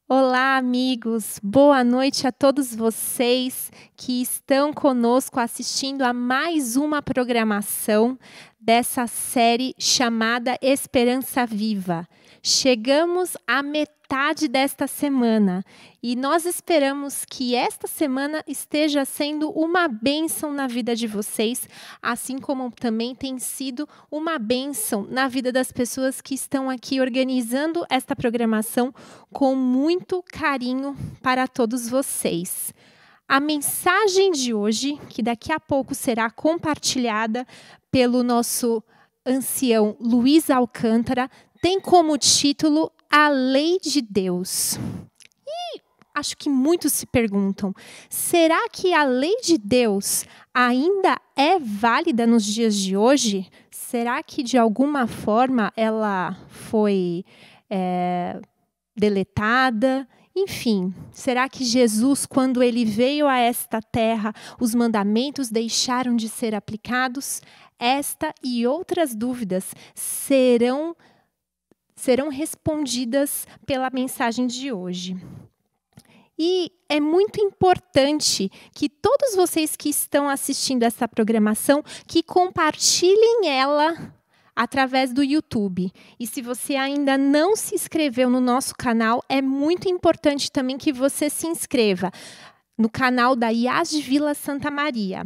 Olá, amigos! Boa noite a todos vocês que estão conosco assistindo a mais uma programação dessa série chamada Esperança Viva. Chegamos à metade desta semana e nós esperamos que esta semana esteja sendo uma bênção na vida de vocês, assim como também tem sido uma bênção na vida das pessoas que estão aqui organizando esta programação com muito carinho para todos vocês. A mensagem de hoje, que daqui a pouco será compartilhada pelo nosso ancião Luiz Alcântara, tem como título A Lei de Deus. E acho que muitos se perguntam, será que a lei de Deus ainda é válida nos dias de hoje? Será que de alguma forma ela foi deletada? Enfim, será que Jesus, quando ele veio a esta terra, os mandamentos deixaram de ser aplicados? Esta e outras dúvidas serão respondidas pela mensagem de hoje. E é muito importante que todos vocês que estão assistindo essa programação, que compartilhem ela através do YouTube. E se você ainda não se inscreveu no nosso canal, é muito importante também que você se inscreva no canal da IAS de Vila Santa Maria.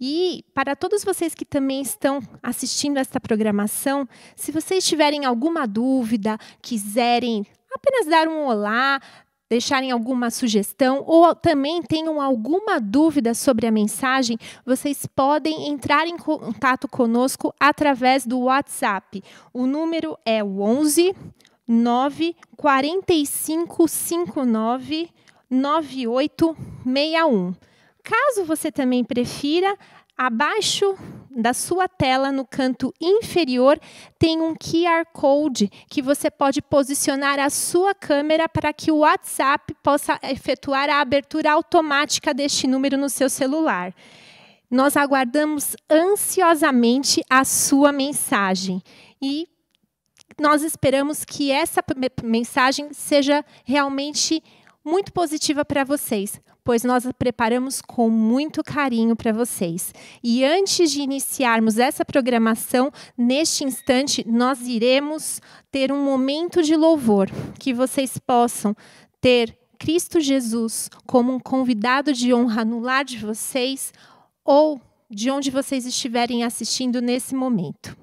E para todos vocês que também estão assistindo esta programação, se vocês tiverem alguma dúvida, quiserem apenas dar um olá, deixarem alguma sugestão ou também tenham alguma dúvida sobre a mensagem, vocês podem entrar em contato conosco através do WhatsApp. O número é o 11 9 45 59 9861. Caso você também prefira, abaixo da sua tela, no canto inferior, tem um QR Code que você pode posicionar a sua câmera para que o WhatsApp possa efetuar a abertura automática deste número no seu celular. Nós aguardamos ansiosamente a sua mensagem e nós esperamos que essa mensagem seja realmente muito positiva para vocês, pois nós a preparamos com muito carinho para vocês. E antes de iniciarmos essa programação, neste instante, nós iremos ter um momento de louvor, que vocês possam ter Cristo Jesus como um convidado de honra no lar de vocês ou de onde vocês estiverem assistindo nesse momento.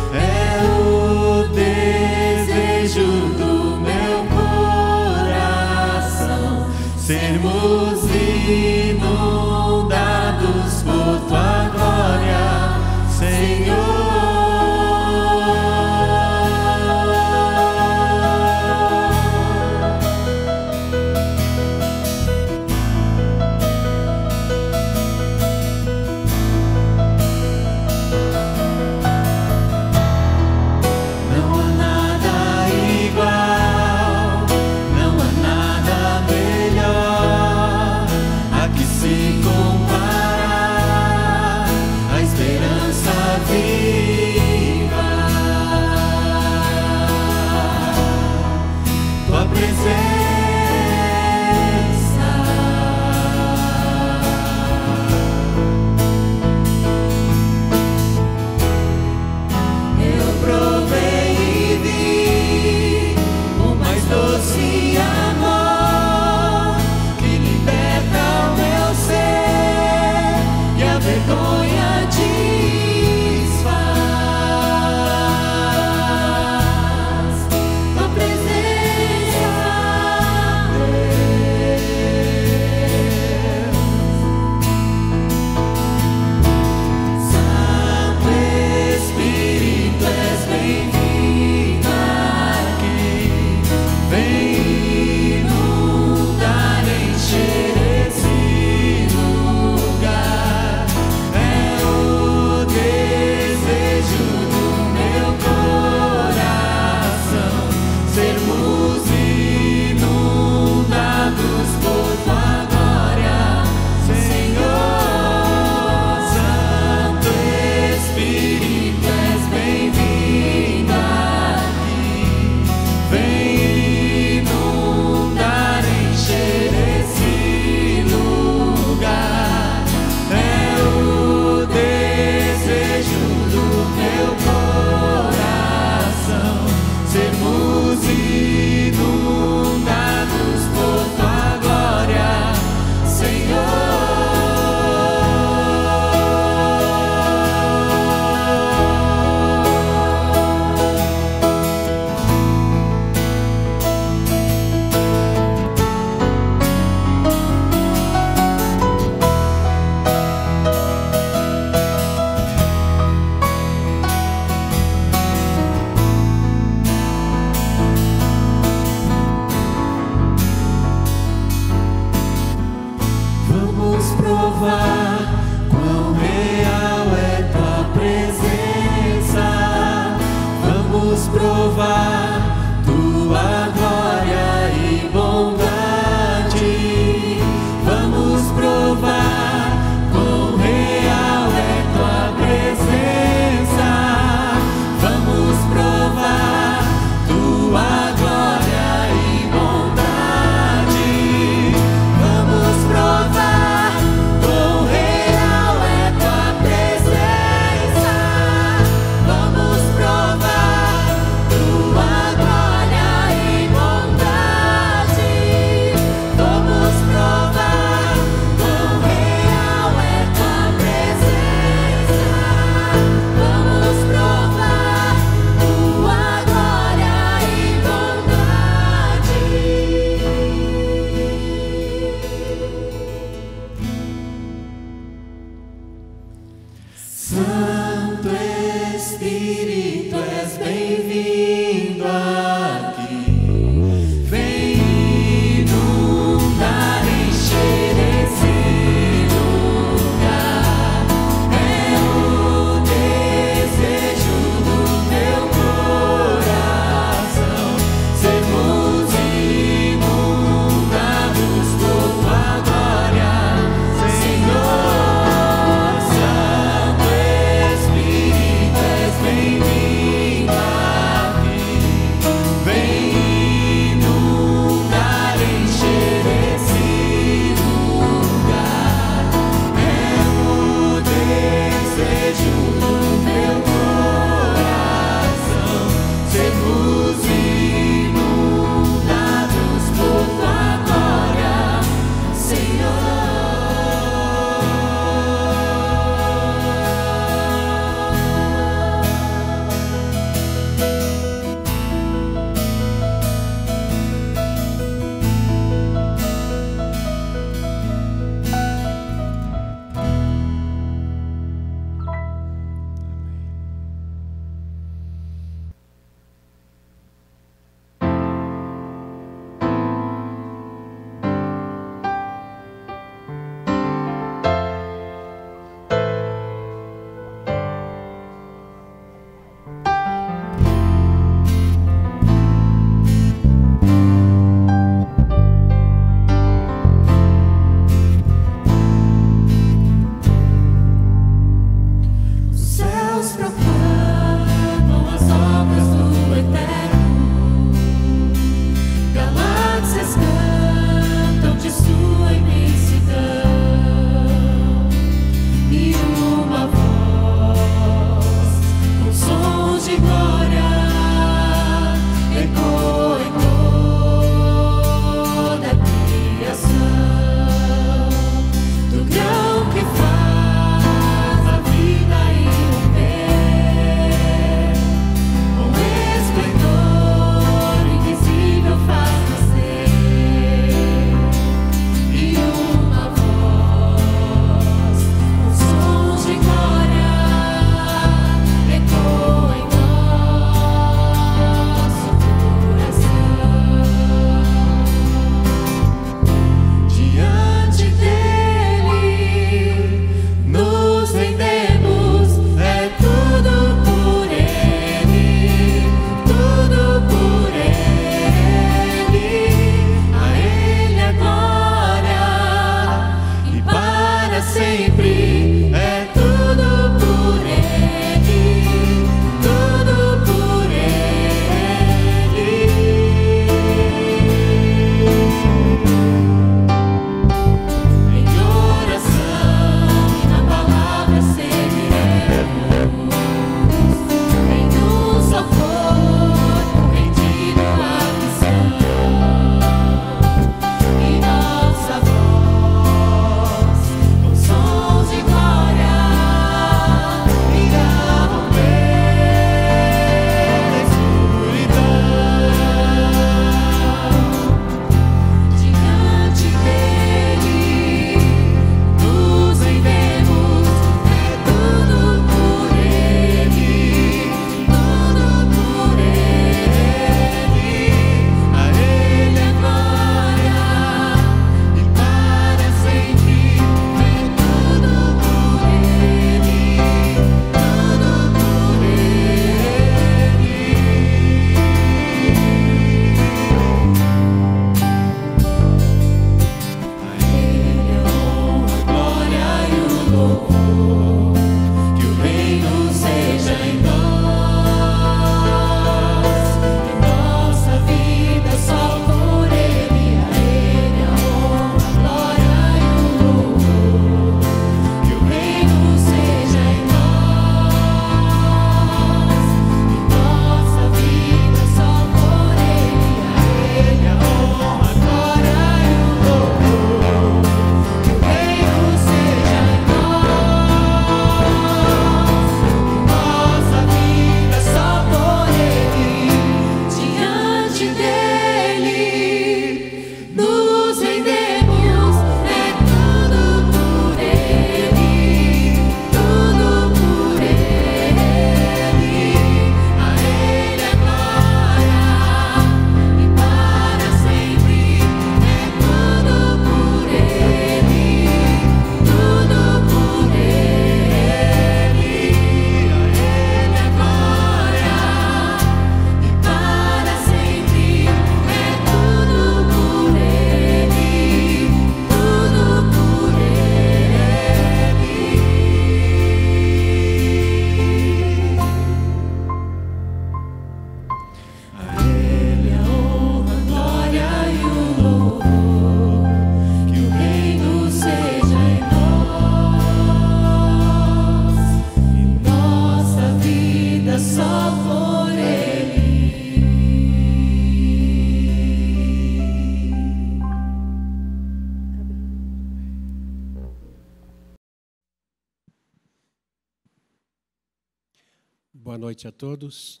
Boa noite a todos.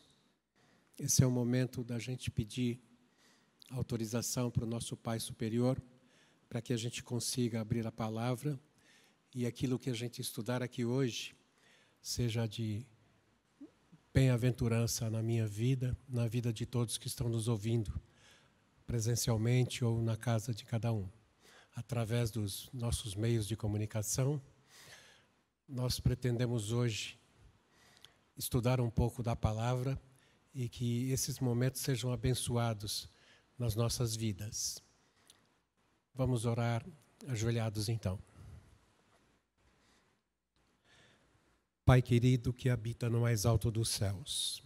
Esse é o momento da gente pedir autorização para o nosso Pai Superior, para que a gente consiga abrir a palavra e aquilo que a gente estudar aqui hoje seja de bem-aventurança na minha vida, na vida de todos que estão nos ouvindo, presencialmente ou na casa de cada um. Através dos nossos meios de comunicação, nós pretendemos hoje estudar um pouco da palavra e que esses momentos sejam abençoados nas nossas vidas. Vamos orar ajoelhados então. Pai querido que habita no mais alto dos céus,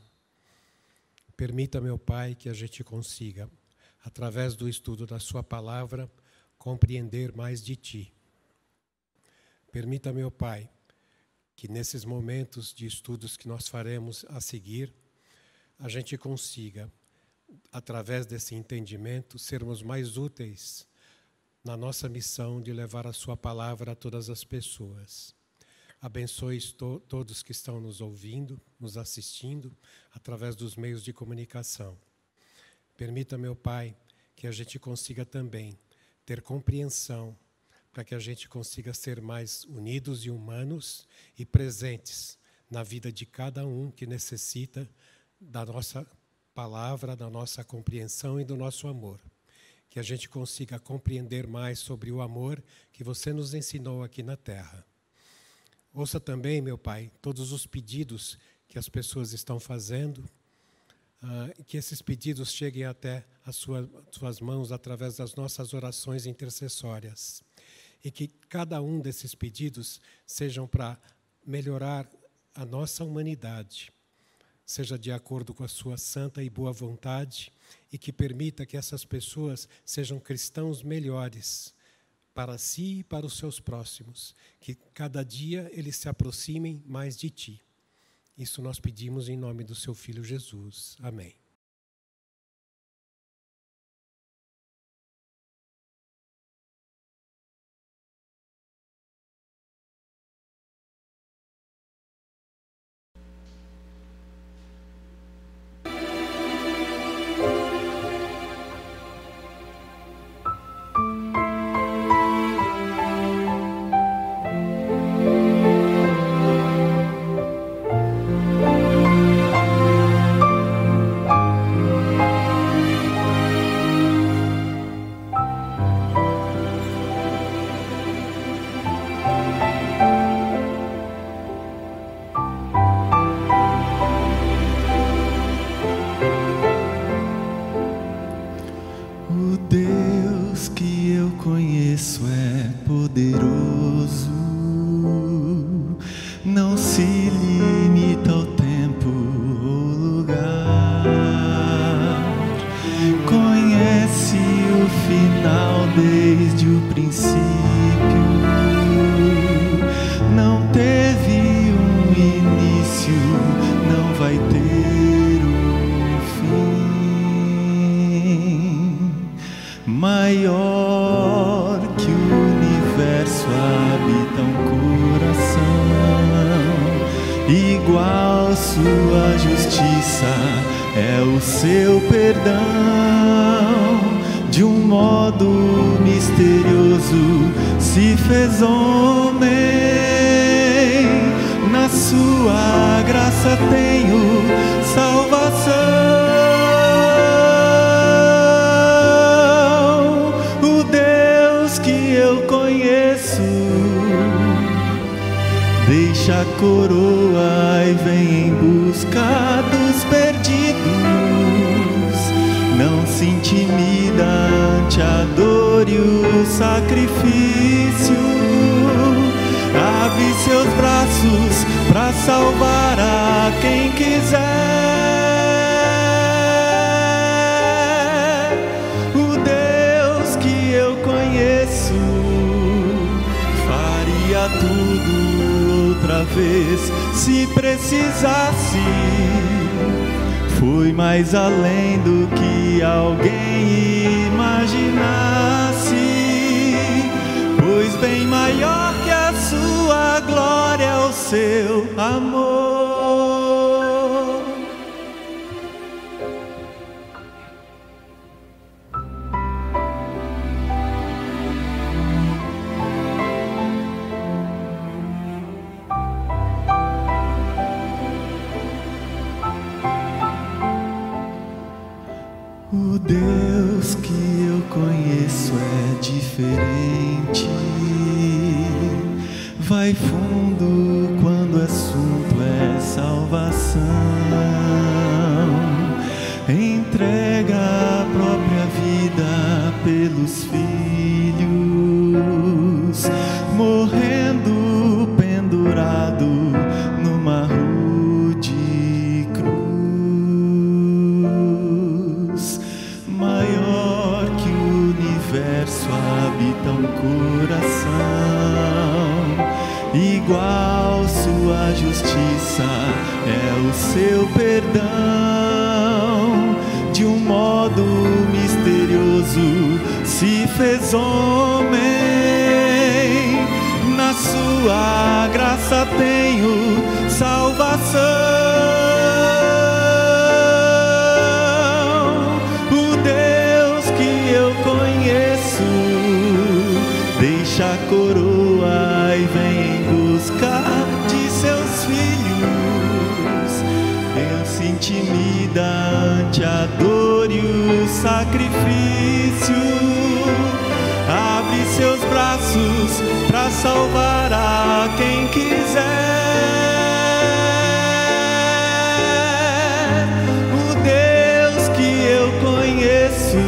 permita, meu Pai, que a gente consiga, através do estudo da sua palavra, compreender mais de Ti. Permita, meu Pai, que nesses momentos de estudos que nós faremos a seguir, a gente consiga, através desse entendimento, sermos mais úteis na nossa missão de levar a sua palavra a todas as pessoas. Abençoe todos que estão nos ouvindo, nos assistindo, através dos meios de comunicação. Permita, meu Pai, que a gente consiga também ter compreensão para que a gente consiga ser mais unidos e humanos e presentes na vida de cada um que necessita da nossa palavra, da nossa compreensão e do nosso amor. Que a gente consiga compreender mais sobre o amor que você nos ensinou aqui na Terra. Ouça também, meu Pai, todos os pedidos que as pessoas estão fazendo, que esses pedidos cheguem até as suas mãos através das nossas orações intercessórias. E que cada um desses pedidos sejam para melhorar a nossa humanidade, seja de acordo com a sua santa e boa vontade, e que permita que essas pessoas sejam cristãos melhores para si e para os seus próximos, que cada dia eles se aproximem mais de Ti. Isso nós pedimos em nome do Seu Filho Jesus. Amém. Deixa a coroa e vem em busca dos perdidos. Não se intimida ante a dor e o sacrifício. Abre seus braços para salvar a quem quiser. O Deus que eu conheço faria tudo outra vez se precisasse. Foi mais além do que alguém imaginasse, pois bem maior que a sua glória é o seu amor. Deus que eu conheço é diferente. Vai fundo quando o assunto é salvação. Entrega a própria vida pelos filhos, morrendo pendurado numa rude cruz. Maior que o universo habita um coração, igual sua justiça é o seu perdão. De um modo misterioso se fez homem, na sua graça tenho salvação. O Deus que eu conheço deixa a coroa e vem em busca de seus filhos. Deus se intimida ante a dor e o sacrifício, abre seus braços para salvar a quem quiser. O Deus que eu conheço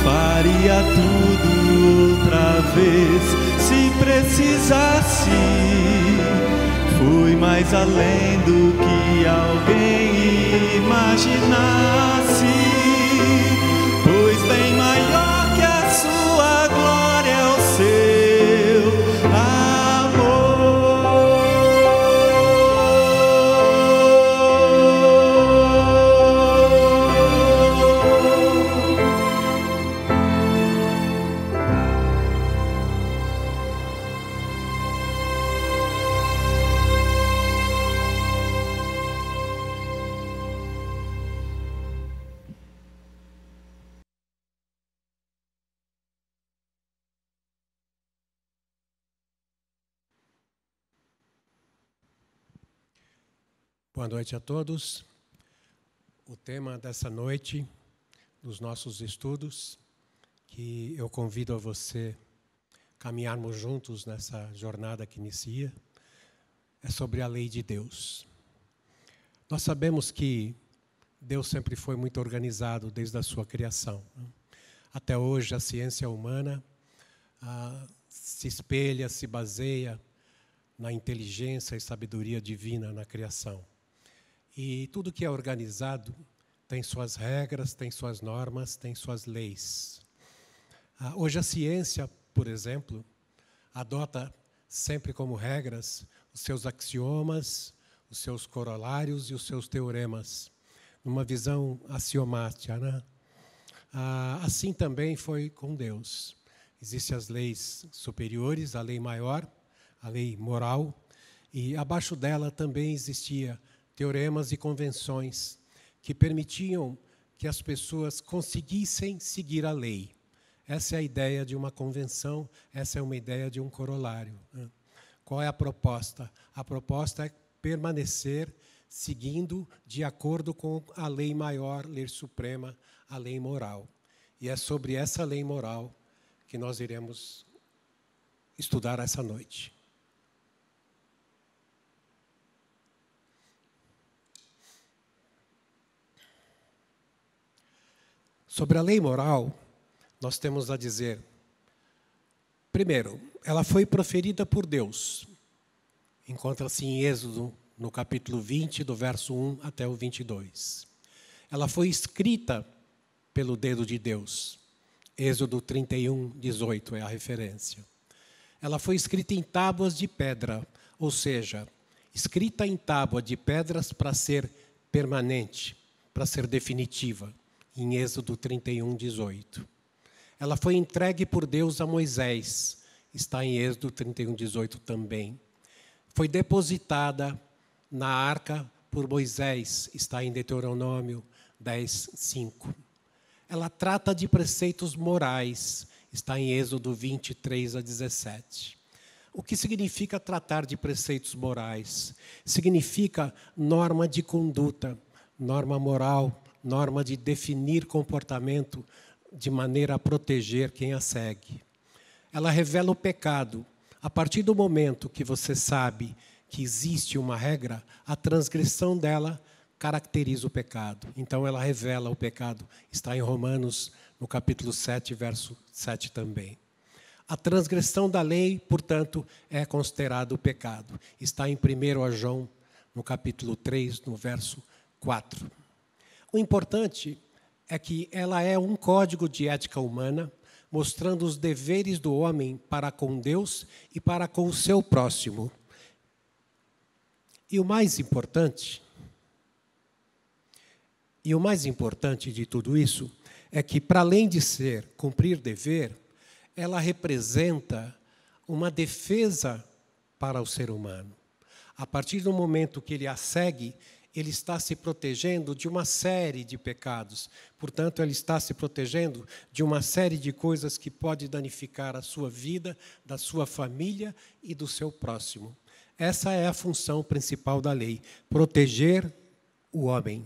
faria tudo outra vez se precisasse. Foi mais além do que alguém imaginasse, pois bem maior que a sua glória é o seu amor. Boa noite a todos. O tema dessa noite, dos nossos estudos, que eu convido a você caminharmos juntos nessa jornada que inicia, é sobre a lei de Deus. Nós sabemos que Deus sempre foi muito organizado desde a sua criação. Até hoje, a ciência humana se espelha, se baseia na inteligência e sabedoria divina na criação. E tudo que é organizado tem suas regras, tem suas normas, tem suas leis. Hoje a ciência, por exemplo, adota sempre como regras os seus axiomas, os seus corolários e os seus teoremas, numa visão axiomática, né? Assim também foi com Deus. Existem as leis superiores, a lei maior, a lei moral, e abaixo dela também existia teoremas e convenções que permitiam que as pessoas conseguissem seguir a lei. Essa é a ideia de uma convenção, essa é uma ideia de um corolário. Qual é a proposta? A proposta é permanecer seguindo de acordo com a lei maior, lei suprema, a lei moral. E é sobre essa lei moral que nós iremos estudar essa noite. Sobre a lei moral, nós temos a dizer, primeiro, ela foi proferida por Deus. Encontra-se em Êxodo, no capítulo 20, do verso 1 até o 22. Ela foi escrita pelo dedo de Deus. Êxodo 31, 18 é a referência. Ela foi escrita em tábuas de pedra, ou seja, escrita em tábua de pedras para ser permanente, para ser definitiva. Em Êxodo 31, 18. Ela foi entregue por Deus a Moisés, está em Êxodo 31, 18 também. Foi depositada na arca por Moisés, está em Deuteronômio 10, 5. Ela trata de preceitos morais, está em Êxodo 23 a 17. O que significa tratar de preceitos morais? Significa norma de conduta, norma moral, norma de definir comportamento de maneira a proteger quem a segue. Ela revela o pecado. A partir do momento que você sabe que existe uma regra, a transgressão dela caracteriza o pecado. Então, ela revela o pecado. Está em Romanos, no capítulo 7, verso 7 também. A transgressão da lei, portanto, é considerado pecado. Está em 1 João, no capítulo 3, no verso 4. O importante é que ela é um código de ética humana, mostrando os deveres do homem para com Deus e para com o seu próximo. E o mais importante de tudo isso é que, para além de ser cumprir dever, ela representa uma defesa para o ser humano. A partir do momento que ele a segue, ele está se protegendo de uma série de pecados. Portanto, ele está se protegendo de uma série de coisas que pode danificar a sua vida, da sua família e do seu próximo. Essa é a função principal da lei, proteger o homem.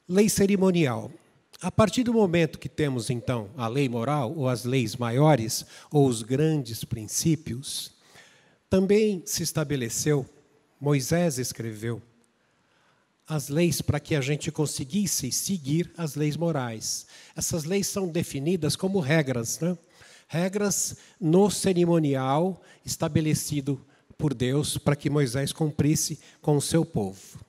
Lei cerimonial. A partir do momento que temos, então, a lei moral, ou as leis maiores, ou os grandes princípios, também se estabeleceu, Moisés escreveu, as leis para que a gente conseguisse seguir as leis morais. Essas leis são definidas como regras, né? Regras no cerimonial estabelecido por Deus para que Moisés cumprisse com o seu povo.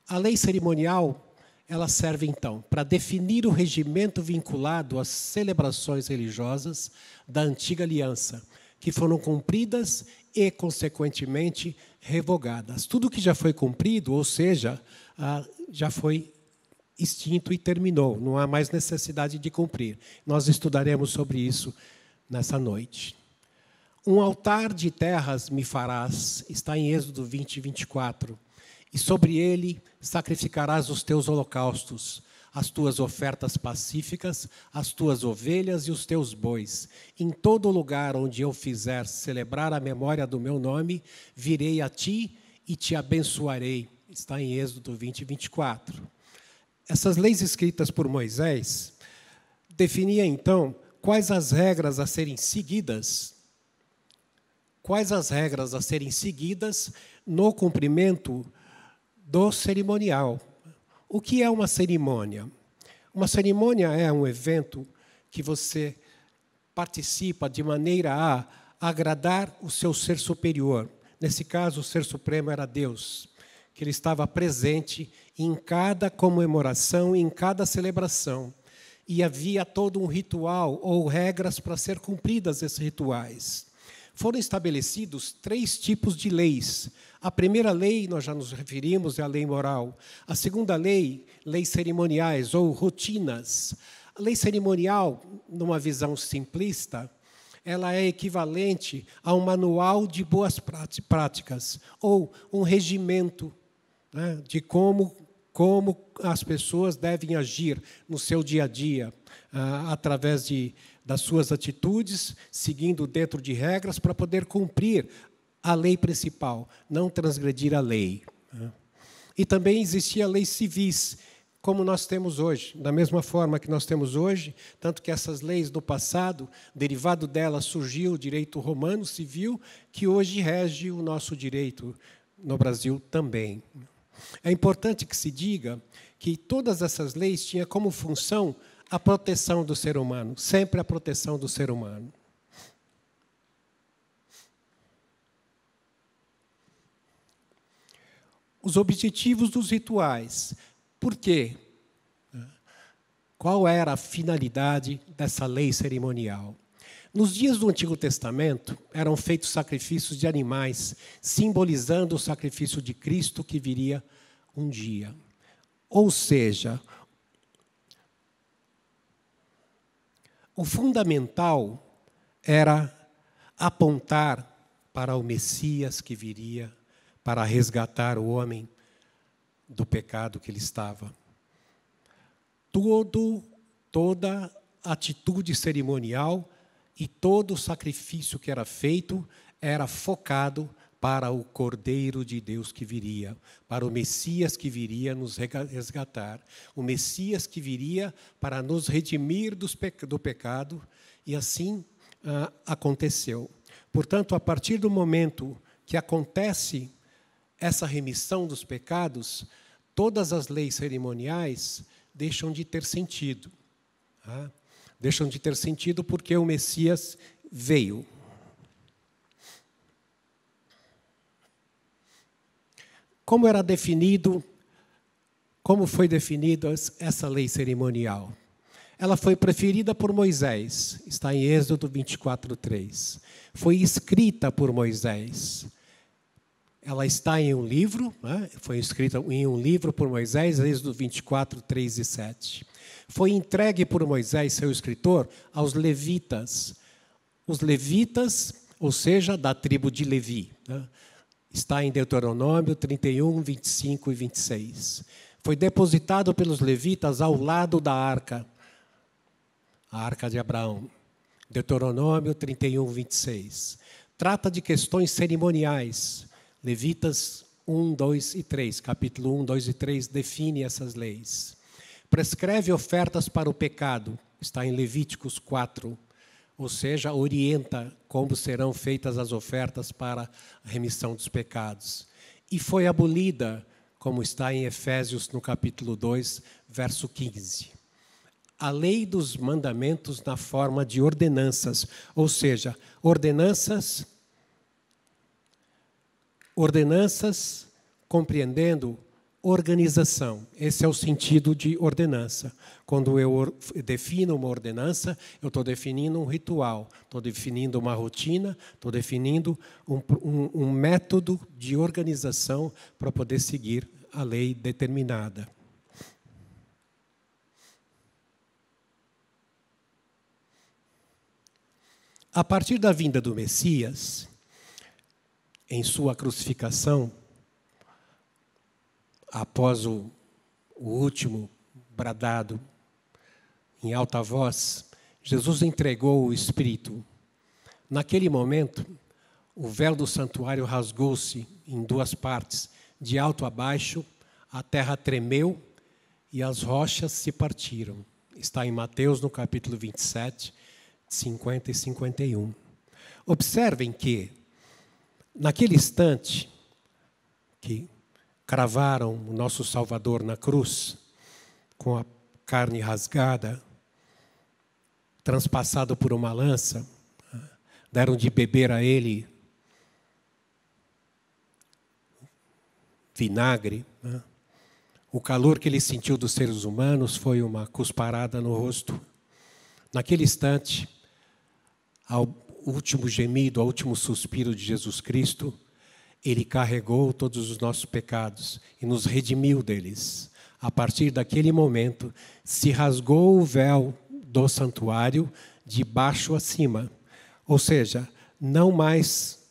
A lei cerimonial, ela serve, então, para definir o regimento vinculado às celebrações religiosas da antiga aliança, que foram cumpridas e, consequentemente, revogadas. Tudo que já foi cumprido, ou seja, já foi extinto e terminou, não há mais necessidade de cumprir. Nós estudaremos sobre isso nessa noite. Um altar de terras me farás, está em Êxodo 20, 24. E sobre ele sacrificarás os teus holocaustos, as tuas ofertas pacíficas, as tuas ovelhas e os teus bois. Em todo lugar onde eu fizer celebrar a memória do meu nome, virei a ti e te abençoarei. Está em Êxodo 20, 24. Essas leis escritas por Moisés definiam, então, quais as regras a serem seguidas. Quais as regras a serem seguidas no cumprimento do cerimonial. O que é uma cerimônia? Uma cerimônia é um evento que você participa de maneira a agradar o seu ser superior. Nesse caso, o ser supremo era Deus, que ele estava presente em cada comemoração, em cada celebração. E havia todo um ritual ou regras para ser cumpridas esses rituais. Foram estabelecidos 3 tipos de leis. A primeira lei, nós já nos referimos, é a lei moral. A segunda lei, leis cerimoniais ou rotinas. A lei cerimonial, numa visão simplista, ela é equivalente a um manual de boas práticas, ou um regimento, né, de como as pessoas devem agir no seu dia a dia, através das suas atitudes, seguindo dentro de regras para poder cumprir a lei principal, não transgredir a lei. E também existia leis civis, como nós temos hoje, da mesma forma que nós temos hoje, tanto que essas leis do passado, derivado delas surgiu o direito romano civil, que hoje rege o nosso direito no Brasil também. É importante que se diga que todas essas leis tinham como função a proteção do ser humano, sempre a proteção do ser humano. Os objetivos dos rituais. Por quê? Qual era a finalidade dessa lei cerimonial? Nos dias do Antigo Testamento, eram feitos sacrifícios de animais, simbolizando o sacrifício de Cristo que viria um dia. Ou seja, o fundamental era apontar para o Messias que viria para resgatar o homem do pecado que ele estava. Toda atitude cerimonial e todo o sacrifício que era feito era focado para o Cordeiro de Deus que viria, para o Messias que viria nos resgatar, o Messias que viria para nos redimir do pecado, e assim aconteceu. Portanto, a partir do momento que acontece essa remissão dos pecados, todas as leis cerimoniais deixam de ter sentido. Tá? Deixam de ter sentido porque o Messias veio. Como foi definida essa lei cerimonial? Ela foi preferida por Moisés, está em Êxodo 24:3. Foi escrita por Moisés. Ela está em um livro, né? Foi escrita em um livro por Moisés, Êxodo 24:3 e 7. Foi entregue por Moisés, seu escritor, aos levitas. Os levitas, ou seja, da tribo de Levi, né? Está em Deuteronômio 31, 25 e 26. Foi depositado pelos levitas ao lado da arca, a arca de Abraão. Deuteronômio 31, 26. Trata de questões cerimoniais. Levitas 1, 2 e 3, capítulo 1, 2 e 3, define essas leis. Prescreve ofertas para o pecado, está em Levíticos 4, ou seja, orienta como serão feitas as ofertas para a remissão dos pecados. E foi abolida, como está em Efésios, no capítulo 2, verso 15. A lei dos mandamentos na forma de ordenanças, ou seja, ordenanças compreendendo organização. Esse é o sentido de ordenança. Quando eu defino uma ordenança, eu estou definindo um ritual, estou definindo uma rotina, estou definindo um método de organização para poder seguir a lei determinada. A partir da vinda do Messias, em sua crucificação, após o último bradado em alta voz, Jesus entregou o Espírito. Naquele momento, o véu do santuário rasgou-se em duas partes, de alto a baixo, a terra tremeu e as rochas se partiram. Está em Mateus, no capítulo 27, 50 e 51. Observem que, naquele instante que cravaram o nosso Salvador na cruz, com a carne rasgada, transpassado por uma lança, deram de beber a ele vinagre, né? O calor que ele sentiu dos seres humanos foi uma cusparada no rosto. Naquele instante, ao último gemido, ao último suspiro de Jesus Cristo, ele carregou todos os nossos pecados e nos redimiu deles. A partir daquele momento, se rasgou o véu do santuário de baixo a cima. Ou seja, não mais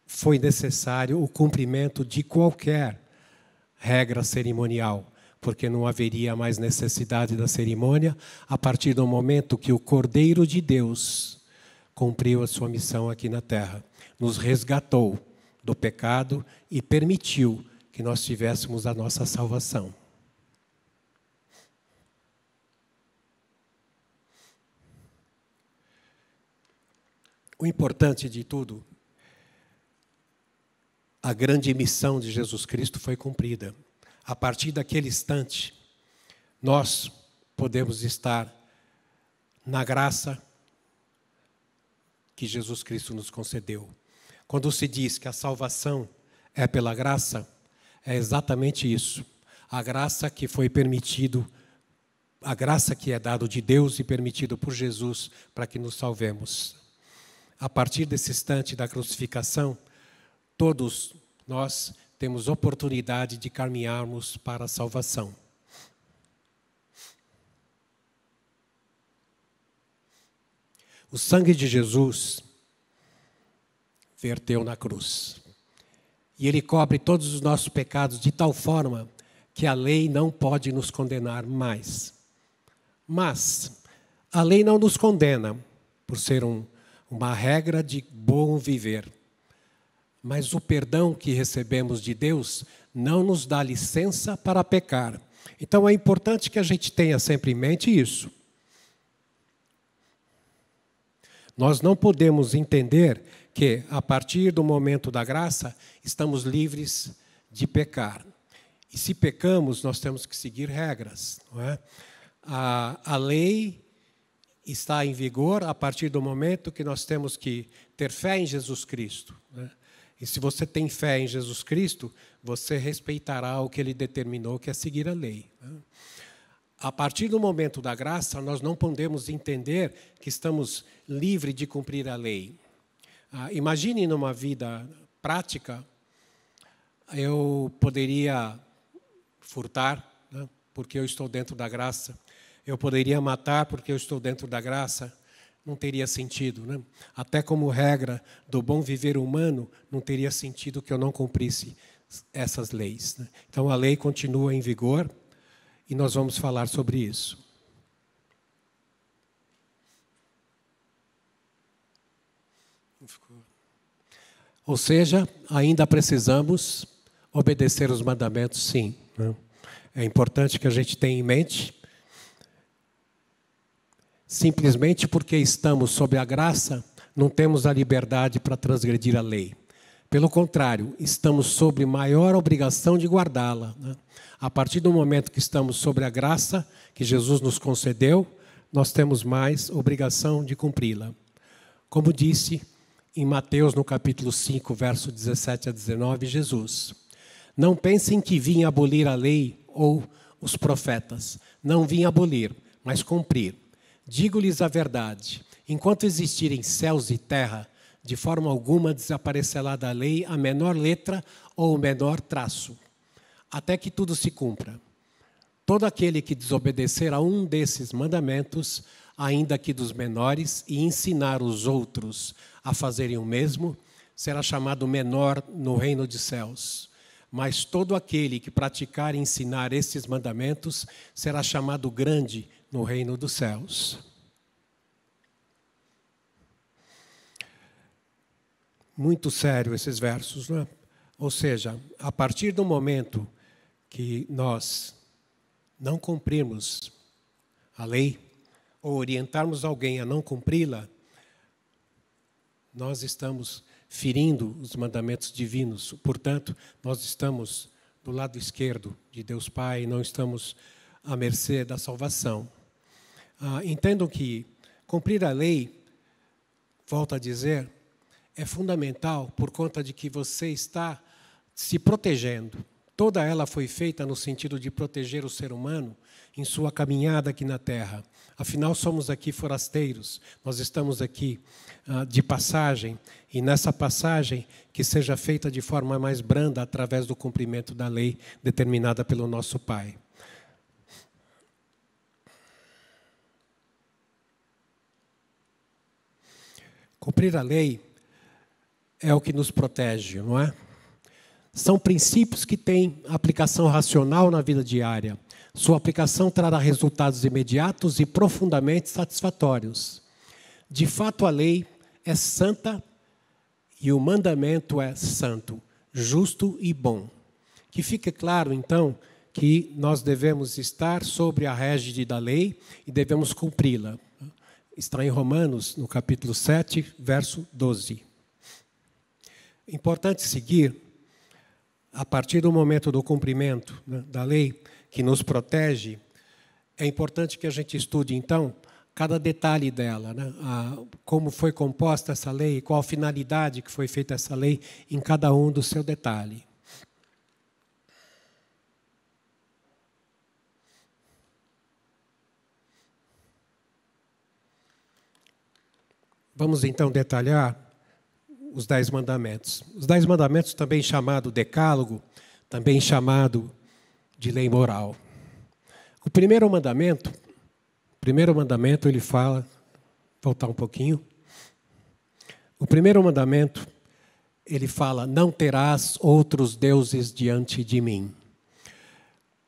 foi necessário o cumprimento de qualquer regra cerimonial, porque não haveria mais necessidade da cerimônia a partir do momento que o Cordeiro de Deus cumpriu a sua missão aqui na terra. Nos resgatou do pecado e permitiu que nós tivéssemos a nossa salvação. O importante de tudo, a grande missão de Jesus Cristo foi cumprida. A partir daquele instante, nós podemos estar na graça que Jesus Cristo nos concedeu. Quando se diz que a salvação é pela graça, é exatamente isso. A graça que foi permitido, a graça que é dada de Deus e permitido por Jesus para que nos salvemos. A partir desse instante da crucificação, todos nós temos oportunidade de caminharmos para a salvação. O sangue de Jesus verteu na cruz. E ele cobre todos os nossos pecados de tal forma que a lei não pode nos condenar mais. Mas a lei não nos condena por ser um uma regra de bom viver. Mas o perdão que recebemos de Deus não nos dá licença para pecar. Então é importante que a gente tenha sempre em mente isso. Nós não podemos entender que, a partir do momento da graça, estamos livres de pecar. E se pecamos, nós temos que seguir regras, não é? A lei está em vigor a partir do momento que nós temos que ter fé em Jesus Cristo, né? E se você tem fé em Jesus Cristo, você respeitará o que Ele determinou, que é seguir a lei, né? A partir do momento da graça, nós não podemos entender que estamos livres de cumprir a lei. Imagine numa vida prática, eu poderia furtar, né, porque eu estou dentro da graça. Eu poderia matar porque eu estou dentro da graça. Não teria sentido, né? Até como regra do bom viver humano, não teria sentido que eu não cumprisse essas leis, né? Então a lei continua em vigor e nós vamos falar sobre isso. Ou seja, ainda precisamos obedecer os mandamentos, sim, né? É importante que a gente tenha em mente. Simplesmente porque estamos sob a graça, não temos a liberdade para transgredir a lei. Pelo contrário, estamos sob maior obrigação de guardá-la, né? A partir do momento que estamos sob a graça que Jesus nos concedeu, nós temos mais obrigação de cumpri-la. Como disse em Mateus, no capítulo 5, verso 17 a 19, Jesus: não pensem que vim abolir a lei ou os profetas. Não vim abolir, mas cumprir. Digo-lhes a verdade, enquanto existirem céus e terra, de forma alguma desaparecerá da lei a menor letra ou o menor traço, até que tudo se cumpra. Todo aquele que desobedecer a um desses mandamentos, ainda que dos menores, e ensinar os outros a fazerem o mesmo, será chamado menor no reino dos céus. Mas todo aquele que praticar e ensinar esses mandamentos será chamado grande no reino dos céus. Muito sério esses versos, né? Ou seja, a partir do momento que nós não cumprirmos a lei, ou orientarmos alguém a não cumpri-la, nós estamos ferindo os mandamentos divinos. Portanto, nós estamos do lado esquerdo de Deus Pai, não estamos à mercê da salvação. Entendam que cumprir a lei, volto a dizer, é fundamental por conta de que você está se protegendo. Toda ela foi feita no sentido de proteger o ser humano em sua caminhada aqui na Terra. Afinal, somos aqui forasteiros, nós estamos aqui de passagem, e nessa passagem que seja feita de forma mais branda através do cumprimento da lei determinada pelo nosso Pai. Cumprir a lei é o que nos protege, não é? São princípios que têm aplicação racional na vida diária. Sua aplicação trará resultados imediatos e profundamente satisfatórios. De fato, a lei é santa e o mandamento é santo, justo e bom. Que fique claro, então, que nós devemos estar sobre a régide da lei e devemos cumpri-la. Está em Romanos, no capítulo 7, verso 12. Importante seguir, a partir do momento do cumprimento, né, da lei que nos protege, é importante que a gente estude, então, cada detalhe dela, né? Como foi composta essa lei, qual a finalidade que foi feita essa lei em cada um do seu detalhe. Vamos, então, detalhar os 10 mandamentos. Os 10 mandamentos, também chamado decálogo, também chamado de lei moral. O primeiro mandamento ele fala, voltar um pouquinho. O primeiro mandamento, ele fala: não terás outros deuses diante de mim.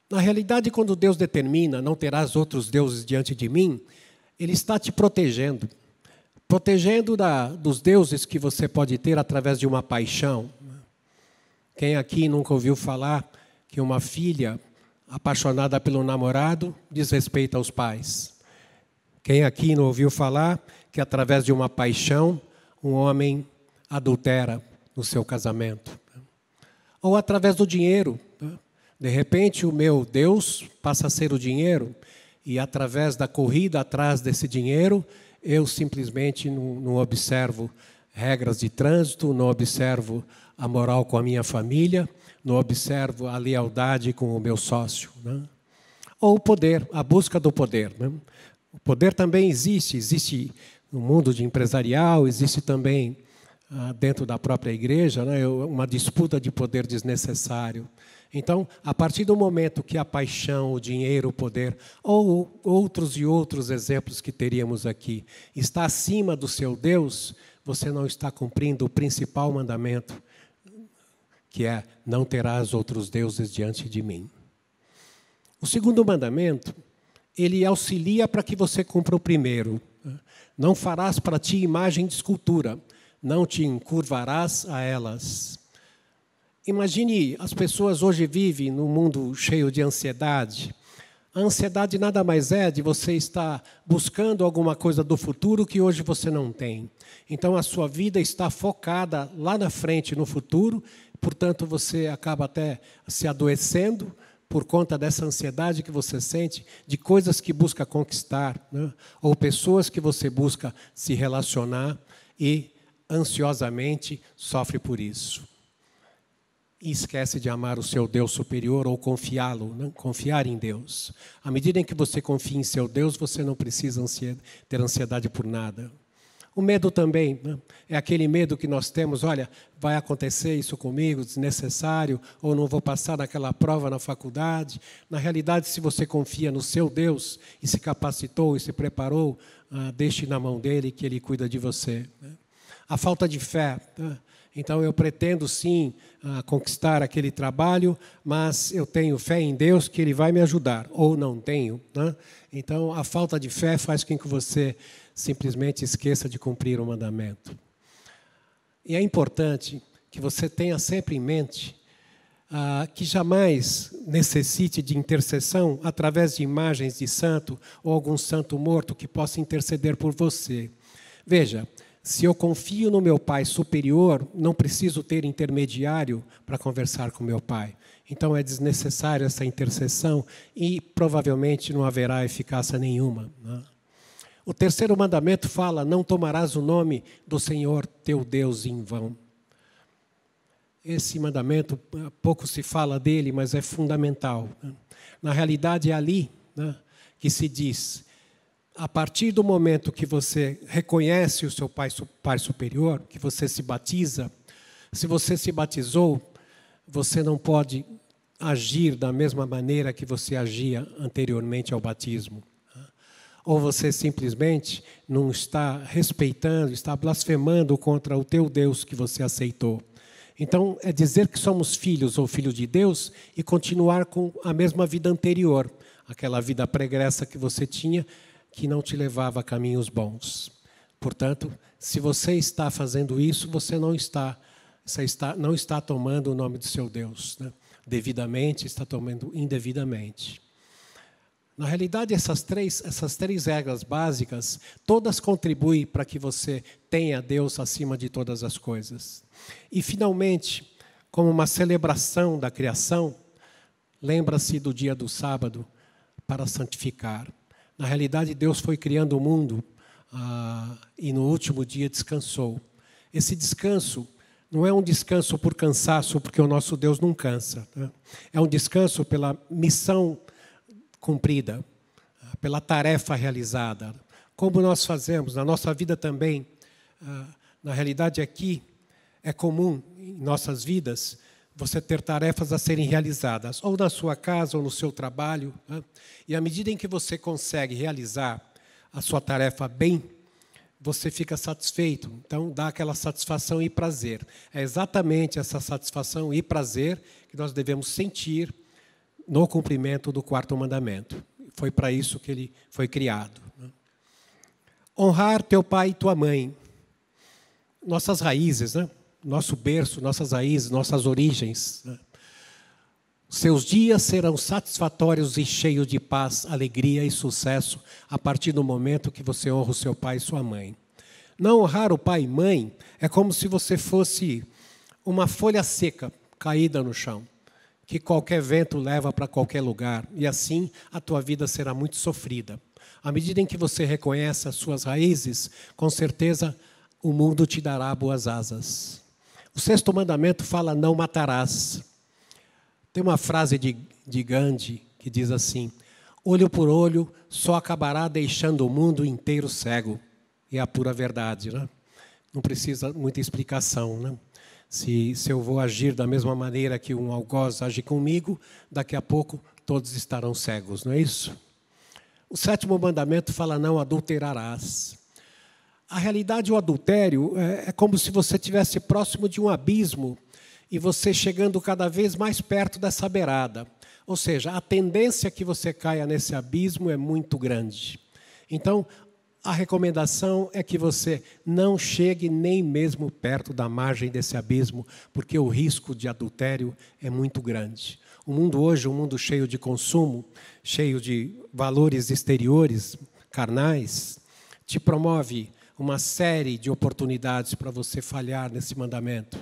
Na realidade, quando Deus determina, não terás outros deuses diante de mim, Ele está te protegendo. protegendo dos deuses que você pode ter através de uma paixão. Quem aqui nunca ouviu falar que uma filha apaixonada pelo namorado desrespeita os pais? Quem aqui não ouviu falar que através de uma paixão um homem adultera no seu casamento? Ou através do dinheiro. De repente o meu Deus passa a ser o dinheiro e através da corrida atrás desse dinheiro eu simplesmente não observo regras de trânsito, não observo a moral com a minha família, não observo a lealdade com o meu sócio. Né? Ou o poder, a busca do poder. Né? O poder também existe no mundo de empresarial, existe também dentro da própria igreja, né? Uma disputa de poder desnecessário. Então, a partir do momento que a paixão, o dinheiro, o poder, ou outros e outros exemplos que teríamos aqui, está acima do seu Deus, você não está cumprindo o principal mandamento, que é: não terás outros deuses diante de mim. O segundo mandamento, ele auxilia para que você cumpra o primeiro. Não farás para ti imagem de escultura, não te encurvarás a elas. Imagine, as pessoas hoje vivem num mundo cheio de ansiedade. A ansiedade nada mais é de você estar buscando alguma coisa do futuro que hoje você não tem. Então, a sua vida está focada lá na frente, no futuro, portanto, você acaba até se adoecendo por conta dessa ansiedade que você sente, de coisas que busca conquistar, né? Ou pessoas que você busca se relacionar e ansiosamente sofre por isso. E esquece de amar o seu Deus superior ou confiá-lo, né? Confiar em Deus. À medida em que você confia em seu Deus, você não precisa ter ansiedade por nada. O medo também, né? É aquele medo que nós temos: olha, vai acontecer isso comigo, desnecessário, ou não vou passar naquela prova na faculdade. Na realidade, se você confia no seu Deus e se capacitou e se preparou, deixe na mão dele que ele cuida de você. Né? A falta de fé. Né? Então, eu pretendo, sim, conquistar aquele trabalho, mas eu tenho fé em Deus que Ele vai me ajudar, ou não tenho. Né? Então, a falta de fé faz com que você simplesmente esqueça de cumprir o mandamento. E é importante que você tenha sempre em mente que jamais necessite de intercessão através de imagens de santo ou algum santo morto que possa interceder por você. Veja, se eu confio no meu Pai superior, não preciso ter intermediário para conversar com meu Pai. Então é desnecessária essa intercessão e provavelmente não haverá eficácia nenhuma. Né? O terceiro mandamento fala: não tomarás o nome do Senhor teu Deus em vão. Esse mandamento, pouco se fala dele, mas é fundamental. Né? Na realidade é ali, né, que se diz: a partir do momento que você reconhece o seu Pai superior, que você se batiza, se você se batizou, você não pode agir da mesma maneira que você agia anteriormente ao batismo. Ou você simplesmente não está respeitando, está blasfemando contra o teu Deus que você aceitou. Então, é dizer que somos filhos ou filhos de Deus e continuar com a mesma vida anterior, aquela vida pregressa que você tinha, que não te levava a caminhos bons. Portanto, se você está fazendo isso, você não está tomando o nome do seu Deus, né? Devidamente, está tomando indevidamente. Na realidade, essas três regras básicas, todas contribuem para que você tenha Deus acima de todas as coisas. E, finalmente, como uma celebração da criação, lembra-se do dia do sábado para santificar. Na realidade, Deus foi criando o mundo e no último dia descansou. Esse descanso não é um descanso por cansaço, porque o nosso Deus não cansa. Né? É um descanso pela missão cumprida, pela tarefa realizada. Como nós fazemos na nossa vida também, na realidade aqui, é comum em nossas vidas você ter tarefas a serem realizadas, ou na sua casa, ou no seu trabalho. Né? E à medida em que você consegue realizar a sua tarefa bem, você fica satisfeito. Então, dá aquela satisfação e prazer. É exatamente essa satisfação e prazer que nós devemos sentir no cumprimento do quarto mandamento. Foi para isso que ele foi criado. Né? Honrar teu pai e tua mãe. Nossas raízes, né? Nosso berço, nossas raízes, nossas origens. Né? Seus dias serão satisfatórios e cheios de paz, alegria e sucesso a partir do momento que você honra o seu pai e sua mãe. Não honrar o pai e mãe é como se você fosse uma folha seca caída no chão, que qualquer vento leva para qualquer lugar, e assim a tua vida será muito sofrida. À medida em que você reconhece as suas raízes, com certeza o mundo te dará boas asas. O 6º mandamento fala: não matarás. Tem uma frase de Gandhi que diz assim: olho por olho só acabará deixando o mundo inteiro cego. E é a pura verdade, né? Não precisa muita explicação, né? Se eu vou agir da mesma maneira que um algoz age comigo, daqui a pouco todos estarão cegos, não é isso? O 7º mandamento fala: não adulterarás. A realidade, o adultério é como se você estivesse próximo de um abismo e você chegando cada vez mais perto dessa beirada. Ou seja, a tendência que você caia nesse abismo é muito grande. Então, a recomendação é que você não chegue nem mesmo perto da margem desse abismo, porque o risco de adultério é muito grande. O mundo hoje, um mundo cheio de consumo, cheio de valores exteriores, carnais, te promove uma série de oportunidades para você falhar nesse mandamento.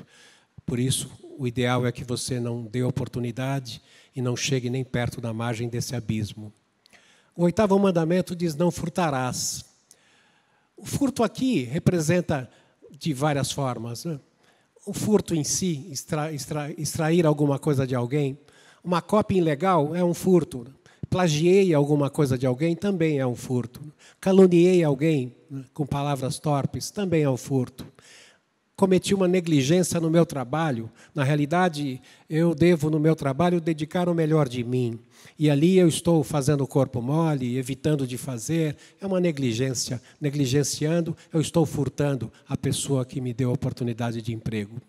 Por isso, o ideal é que você não dê oportunidade e não chegue nem perto da margem desse abismo. O 8º mandamento diz: não furtarás. O furto aqui representa de várias formas, né? O furto em si, extrair alguma coisa de alguém. Uma cópia ilegal é um furto. Plagiei alguma coisa de alguém, também é um furto. Caluniei alguém, né, com palavras torpes, também é um furto. Cometi uma negligência no meu trabalho. Na realidade, eu devo, no meu trabalho, dedicar o melhor de mim. E ali eu estou fazendo o corpo mole, evitando de fazer. É uma negligência. Negligenciando, eu estou furtando a pessoa que me deu a oportunidade de emprego.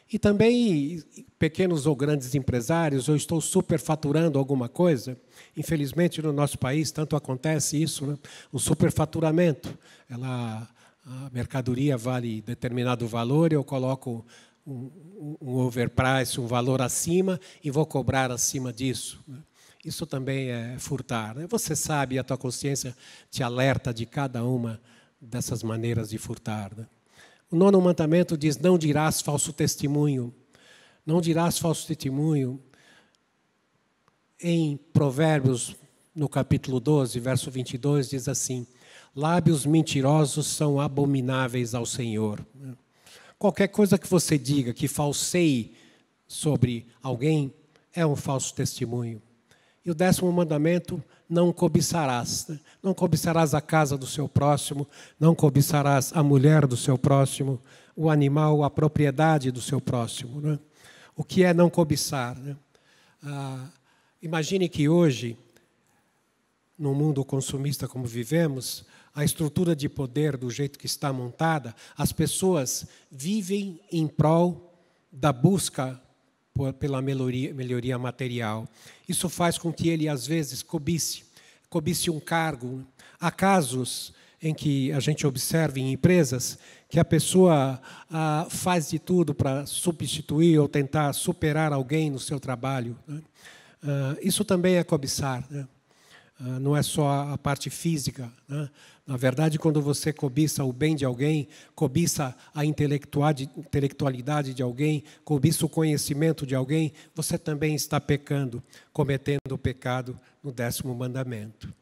E também, pequenos ou grandes empresários, eu estou superfaturando alguma coisa. Infelizmente, no nosso país, tanto acontece isso, né? O superfaturamento. A mercadoria vale determinado valor, eu coloco um overprice, um valor acima, e vou cobrar acima disso. Isso também é furtar. Né? Você sabe, a tua consciência te alerta de cada uma dessas maneiras de furtar. Né? O 9º mandamento diz: não dirás falso testemunho. Não dirás falso testemunho. Em Provérbios, no capítulo 12, verso 22, diz assim: lábios mentirosos são abomináveis ao Senhor. Qualquer coisa que você diga que falseie sobre alguém é um falso testemunho. E o 10º mandamento: não cobiçarás. Não cobiçarás a casa do seu próximo, não cobiçarás a mulher do seu próximo, o animal, a propriedade do seu próximo. Né? O que é não cobiçar? Né? Imagine que hoje, no mundo consumista como vivemos, a estrutura de poder do jeito que está montada, as pessoas vivem em prol da busca pela melhoria material. Isso faz com que ele, às vezes, cobice um cargo. Há casos em que a gente observa em empresas que a pessoa faz de tudo para substituir ou tentar superar alguém no seu trabalho. Né? Isso também é cobiçar. Né? Não é só a parte física. Né? Na verdade, quando você cobiça o bem de alguém, cobiça a intelectualidade de alguém, cobiça o conhecimento de alguém, você também está pecando, cometendo o pecado no 10º mandamento.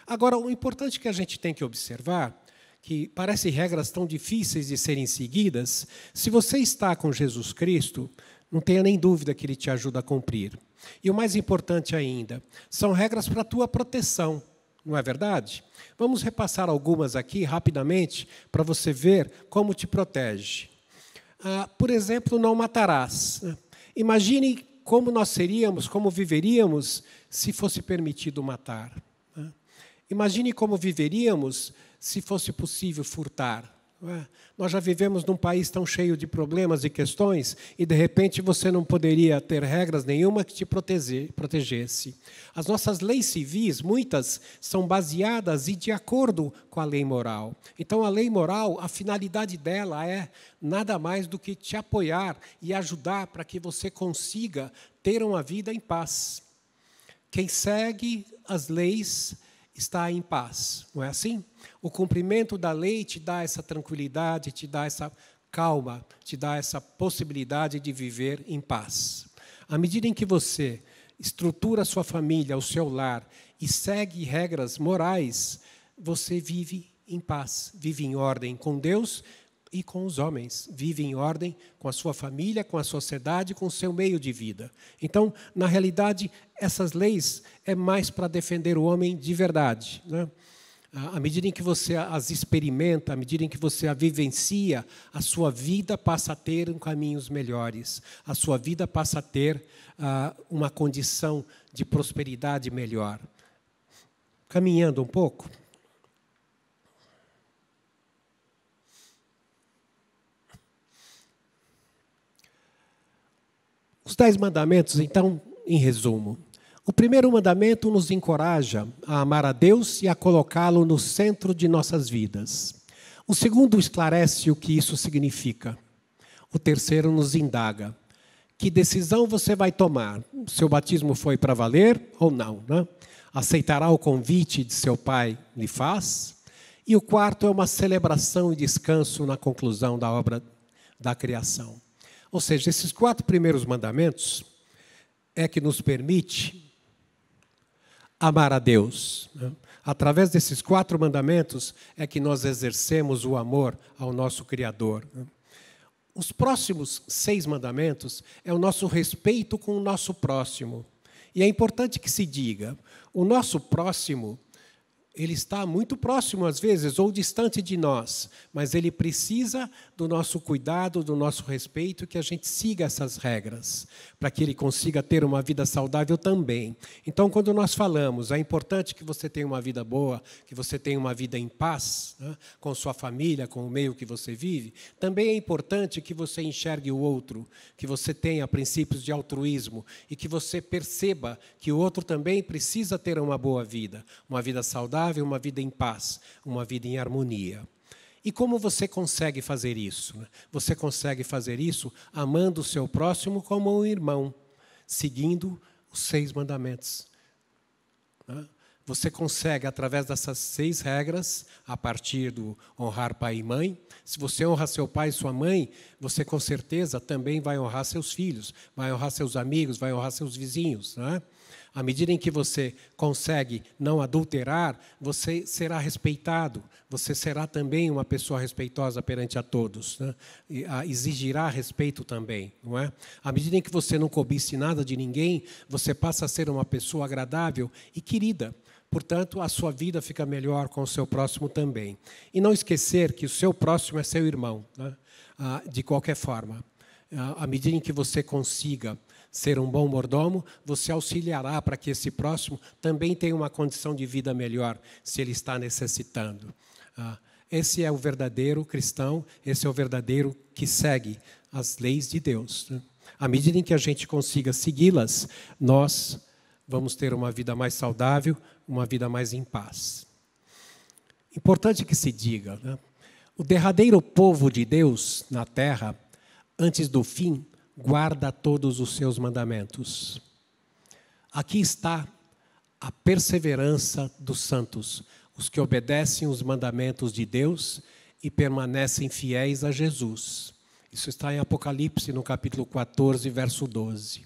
Agora, o importante que a gente tem que observar, que parecem regras tão difíceis de serem seguidas, se você está com Jesus Cristo, não tenha nem dúvida que Ele te ajuda a cumprir. E o mais importante ainda, são regras para a tua proteção, não é verdade? Vamos repassar algumas aqui rapidamente para você ver como te protege. Por exemplo, não matarás. Imagine como nós seríamos, como viveríamos se fosse permitido matar. Imagine como viveríamos se fosse possível furtar. não é? Nós já vivemos num país tão cheio de problemas e questões e, de repente, você não poderia ter regras nenhuma que te protegesse. As nossas leis civis, muitas, são baseadas e de acordo com a lei moral. Então, a lei moral, a finalidade dela é nada mais do que te apoiar e ajudar para que você consiga ter uma vida em paz. Quem segue as leis está em paz, não é assim? O cumprimento da lei te dá essa tranquilidade, te dá essa calma, te dá essa possibilidade de viver em paz. À medida em que você estrutura a sua família, o seu lar, e segue regras morais, você vive em paz, vive em ordem com Deus e com os homens, vive em ordem com a sua família, com a sociedade, com o seu meio de vida. Então, na realidade, essas leis é mais para defender o homem de verdade, né? À medida em que você as experimenta, à medida em que você a vivencia, a sua vida passa a ter caminhos melhores, a sua vida passa a ter uma condição de prosperidade melhor. Caminhando um pouco. Os 10 mandamentos, então, em resumo. O primeiro mandamento nos encoraja a amar a Deus e a colocá-lo no centro de nossas vidas. O segundo esclarece o que isso significa. O terceiro nos indaga. Que decisão você vai tomar? O seu batismo foi para valer ou não, né? Aceitará o convite de seu pai lhe faz? E o quarto é uma celebração e descanso na conclusão da obra da criação. Ou seja, esses 4 primeiros mandamentos é que nos permite amar a Deus, né? Através desses 4 mandamentos é que nós exercemos o amor ao nosso Criador, né? Os próximos 6 mandamentos é o nosso respeito com o nosso próximo. E é importante que se diga, o nosso próximo, ele está muito próximo, às vezes, ou distante de nós, mas ele precisa do nosso cuidado, do nosso respeito, que a gente siga essas regras, para que ele consiga ter uma vida saudável também. Então, quando nós falamos, é importante que você tenha uma vida boa, que você tenha uma vida em paz, né, com sua família, com o meio que você vive, também é importante que você enxergue o outro, que você tenha princípios de altruísmo e que você perceba que o outro também precisa ter uma boa vida, uma vida saudável, uma vida em paz, uma vida em harmonia. E como você consegue fazer isso? Você consegue fazer isso amando o seu próximo como um irmão, seguindo os 6 mandamentos. Você consegue, através dessas 6 regras, a partir do honrar pai e mãe. Se você honra seu pai e sua mãe, você com certeza também vai honrar seus filhos, vai honrar seus amigos, vai honrar seus vizinhos, não é? À medida em que você consegue não adulterar, você será respeitado, você será também uma pessoa respeitosa perante a todos, né? E exigirá respeito também, não é? À medida em que você não cobice nada de ninguém, você passa a ser uma pessoa agradável e querida. Portanto, a sua vida fica melhor com o seu próximo também. E não esquecer que o seu próximo é seu irmão, né? De qualquer forma. À medida em que você consiga ser um bom mordomo, você auxiliará para que esse próximo também tenha uma condição de vida melhor, se ele está necessitando. Esse é o verdadeiro cristão, esse é o verdadeiro que segue as leis de Deus, né? À medida em que a gente consiga segui-las, nós vamos ter uma vida mais saudável, uma vida mais em paz. Importante que se diga, né? O derradeiro povo de Deus na terra, antes do fim, guarda todos os seus mandamentos. Aqui está a perseverança dos santos, os que obedecem os mandamentos de Deus e permanecem fiéis a Jesus. Isso está em Apocalipse, no capítulo 14, verso 12.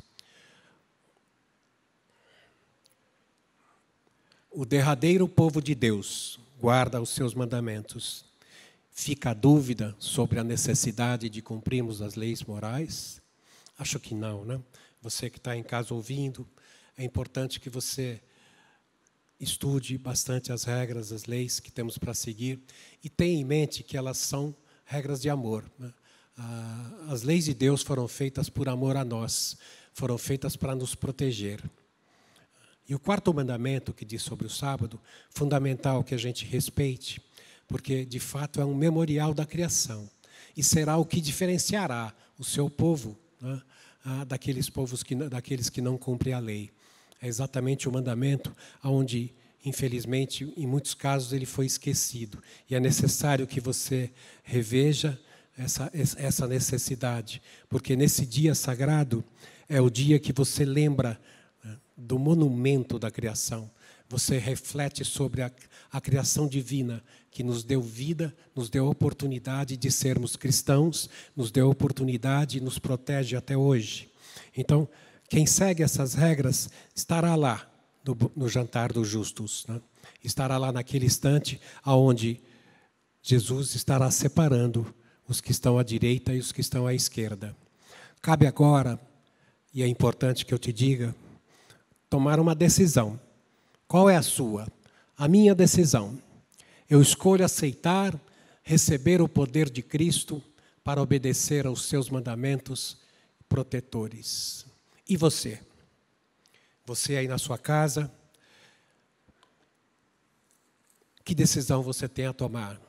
O derradeiro povo de Deus guarda os seus mandamentos. Fica a dúvida sobre a necessidade de cumprirmos as leis morais? Acho que não, né? Você que está em casa ouvindo, é importante que você estude bastante as regras, as leis que temos para seguir e tenha em mente que elas são regras de amor, né? As leis de Deus foram feitas por amor a nós, foram feitas para nos proteger. E o 4º mandamento que diz sobre o sábado, fundamental que a gente respeite, porque de fato é um memorial da criação e será o que diferenciará o seu povo, né, daqueles que não cumprem a lei. É exatamente o mandamento onde, infelizmente, em muitos casos ele foi esquecido. E é necessário que você reveja essa necessidade, porque nesse dia sagrado é o dia que você lembra do monumento da criação. Você reflete sobre a criação divina que nos deu vida, nos deu a oportunidade de sermos cristãos, nos deu a oportunidade e nos protege até hoje. Então, quem segue essas regras estará lá no jantar dos justos, né? Estará lá naquele instante onde Jesus estará separando os que estão à direita e os que estão à esquerda. Cabe agora, e é importante que eu te diga, tomar uma decisão. Qual é a sua? A minha decisão. Eu escolho aceitar, receber o poder de Cristo para obedecer aos seus mandamentos protetores. E você? Você aí na sua casa, que decisão você tem a tomar?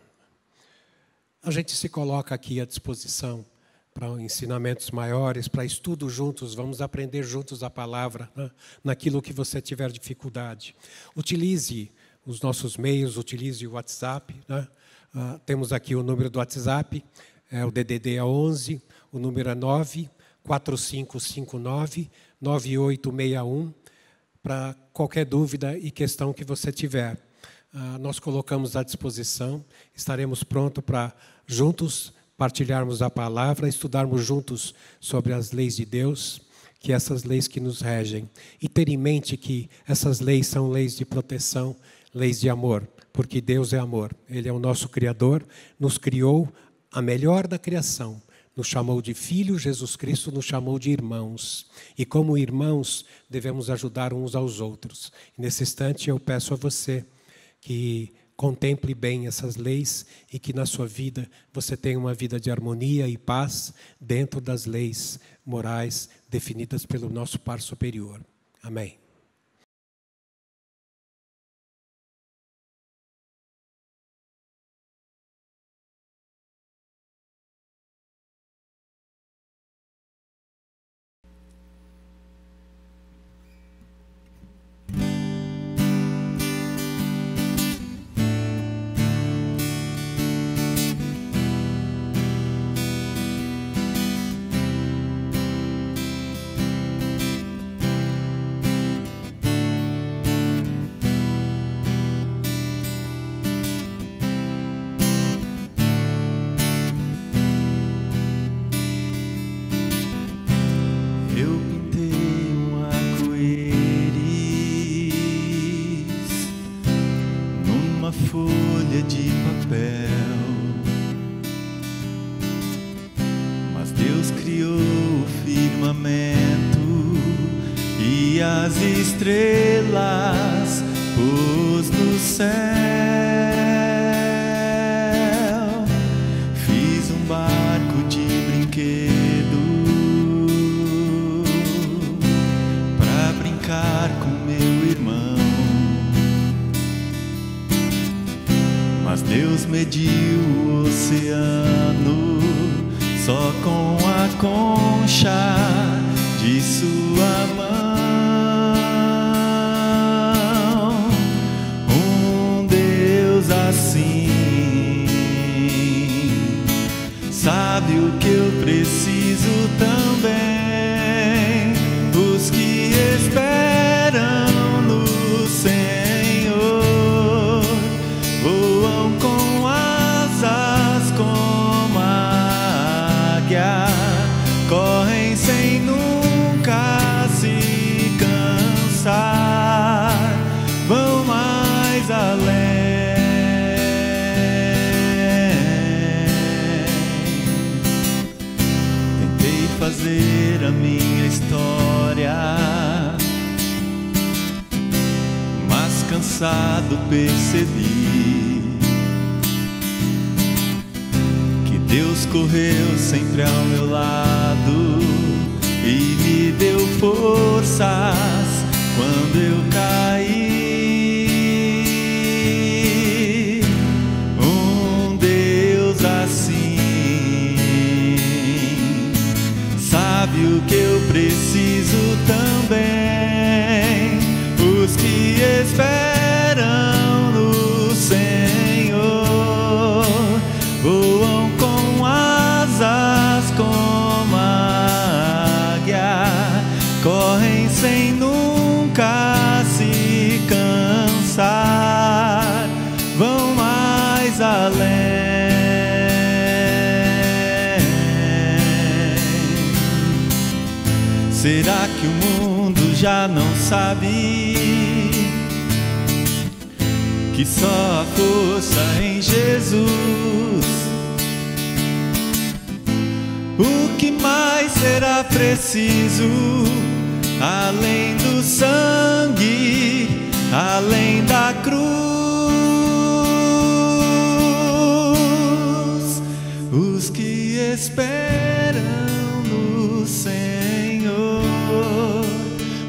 A gente se coloca aqui à disposição para ensinamentos maiores, para estudo juntos, vamos aprender juntos a palavra, né? Naquilo que você tiver dificuldade. Utilize os nossos meios, utilize o WhatsApp, né? Temos aqui o número do WhatsApp, o DDD é 11, o número é 94559-9861, para qualquer dúvida e questão que você tiver. Nós colocamos à disposição, estaremos prontos para juntos partilharmos a palavra, estudarmos juntos sobre as leis de Deus, que essas leis que nos regem. E ter em mente que essas leis são leis de proteção, leis de amor, porque Deus é amor. Ele é o nosso Criador, nos criou a melhor da criação. Nos chamou de filho, Jesus Cristo nos chamou de irmãos. E como irmãos, devemos ajudar uns aos outros. E nesse instante eu peço a você que contemple bem essas leis e que na sua vida você tenha uma vida de harmonia e paz dentro das leis morais definidas pelo nosso Pai superior. Amém. Folha de papel, mas Deus criou o firmamento e as estrelas pôs no céu. Fiz um barco de brinquedo pra brincar com meu irmão. Mas Deus mediu o oceano só com a concha de sua mão. Um Deus assim sabe o que eu preciso também. Os que esperam no Senhor voam com asas como a águia, correm sem nunca se cansar, vão mais além. Tentei fazer a minha história, mas cansado percebi que Deus correu sempre ao meu lado e me deu forças quando eu caí. Um sabe o que eu preciso também. Os que esperam no Senhor voam com asas como a águia, correm sem nunca se cansar, vão mais além. Será que o mundo já não sabe que só a força em Jesus? O que mais será preciso, além do sangue, além da cruz? Os que esperam no Senhor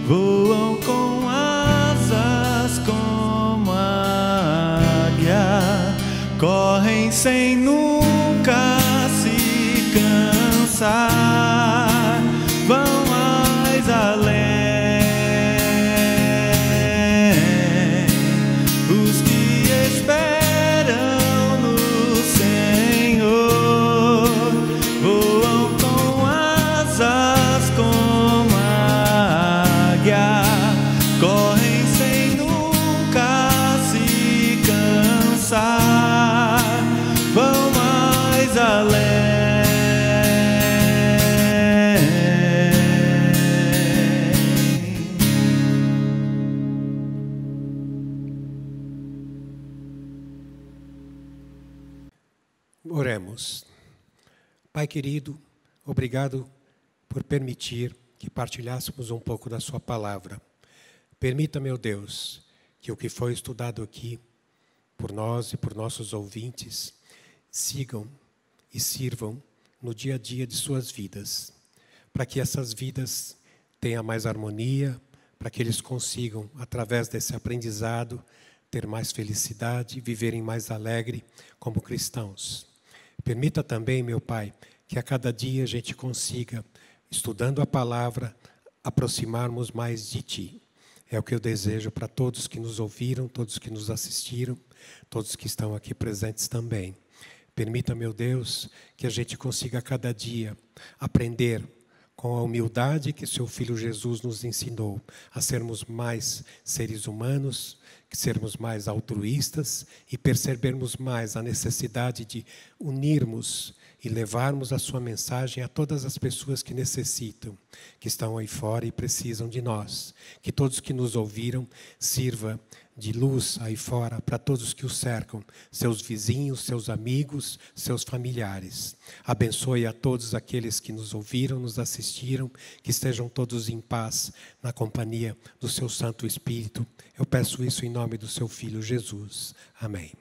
voam com asas como a águia, correm sem nunca se cansar, vão mais além. Os que esperam no Senhor voam com asas como a águia, correm sem nunca se cansar, vão mais além. Oremos. Pai querido, obrigado por permitir que partilhássemos um pouco da sua palavra. Permita, meu Deus, que o que foi estudado aqui por nós e por nossos ouvintes sigam e sirvam no dia a dia de suas vidas, para que essas vidas tenham mais harmonia, para que eles consigam, através desse aprendizado, ter mais felicidade, viverem mais alegre como cristãos. Permita também, meu Pai, que a cada dia a gente consiga, estudando a palavra, aproximarmos mais de Ti. É o que eu desejo para todos que nos ouviram, todos que nos assistiram, todos que estão aqui presentes também. Permita, meu Deus, que a gente consiga a cada dia aprender com a humildade que seu Filho Jesus nos ensinou, a sermos mais seres humanos, que sermos mais altruístas e percebermos mais a necessidade de unirmos e levarmos a sua mensagem a todas as pessoas que necessitam, que estão aí fora e precisam de nós. Que todos que nos ouviram sirva de luz aí fora para todos que o cercam, seus vizinhos, seus amigos, seus familiares. Abençoe a todos aqueles que nos ouviram, nos assistiram, que estejam todos em paz na companhia do seu Santo Espírito. Eu peço isso em nome do seu Filho Jesus. Amém.